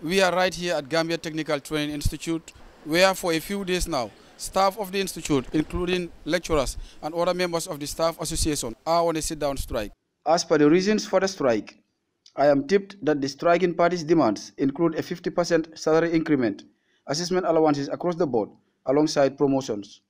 We are right here at Gambia Technical Training Institute, where for a few days now, staff of the institute, including lecturers and other members of the staff association, are on a sit-down strike. As per the reasons for the strike, I am tipped that the striking party's demands include a 50% salary increment, assessment allowances across the board, alongside promotions.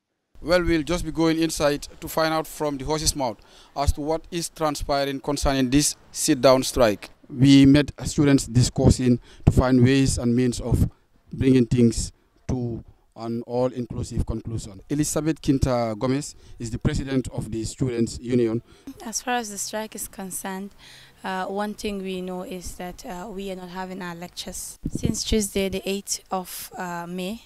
Well, we'll just be going inside to find out from the horse's mouth as to what is transpiring concerning this sit-down strike. We met students discussing to find ways and means of bringing things to an all-inclusive conclusion. Elizabeth Quinta Gomez is the president of the Students' Union. As far as the strike is concerned, one thing we know is that we are not having our lectures since Tuesday, the 8th of May,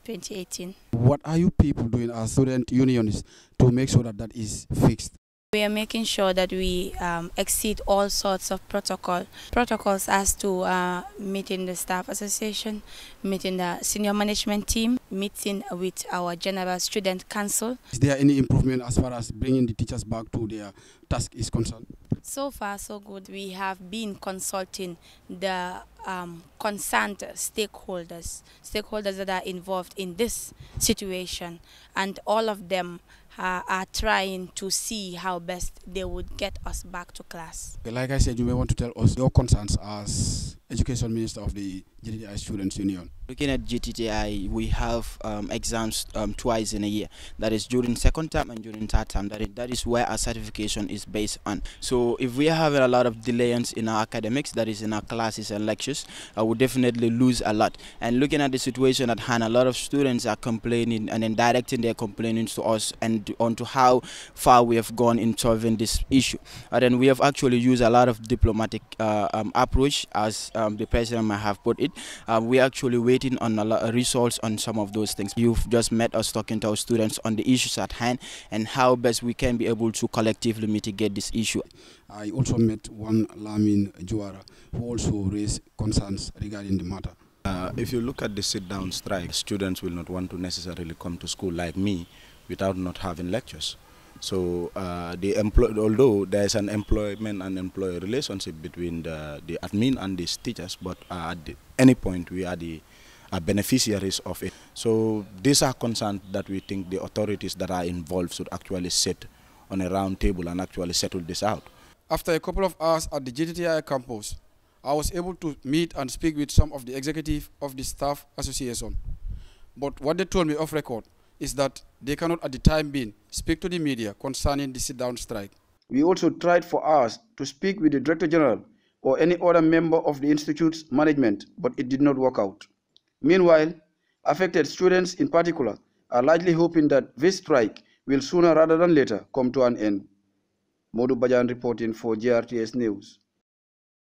2018. What are you people doing as student unionists to make sure that that is fixed? We are making sure that we exceed all sorts of protocols as to meeting the staff association, meeting the senior management team, meeting with our general student council. Is there any improvement as far as bringing the teachers back to their task is concerned? So far, so good. We have been consulting the concerned stakeholders that are involved in this situation, and all of them are trying to see how best they would get us back to class. Like I said, you may want to tell us your concerns as Education Minister of the Gtti Students' Union. Looking at Gtti, we have exams twice in a year. That is during second term and during third term. That is where our certification is based on. So if we are having a lot of delays in our academics, that is in our classes and lectures, I would definitely lose a lot. And looking at the situation at hand, a lot of students are complaining and then directing their complaints to us and onto how far we have gone in solving this issue. And then we have actually used a lot of diplomatic approach, as the president might have put it. We're actually waiting on a lot of results on some of those things. You've just met us talking to our students on the issues at hand and how best we can be able to collectively mitigate this issue. I also met one Lamin Juara who also raised concerns regarding the matter. If you look at the sit-down strike, students will not want to necessarily come to school like me without not having lectures. So although there is an employment and employee relationship between the admin and these teachers, but at any point we are the beneficiaries of it. So these are concerns that we think the authorities that are involved should actually sit on a round table and actually settle this out. After a couple of hours at the Gtti campus, I was able to meet and speak with some of the executive of the staff association. But what they told me off record is that they cannot at the time being speak to the media concerning the sit-down strike. We also tried for hours to speak with the Director General or any other member of the institute's management, but it did not work out. Meanwhile, affected students in particular are largely hoping that this strike will sooner rather than later come to an end. Modou Bajan reporting for GRTS News.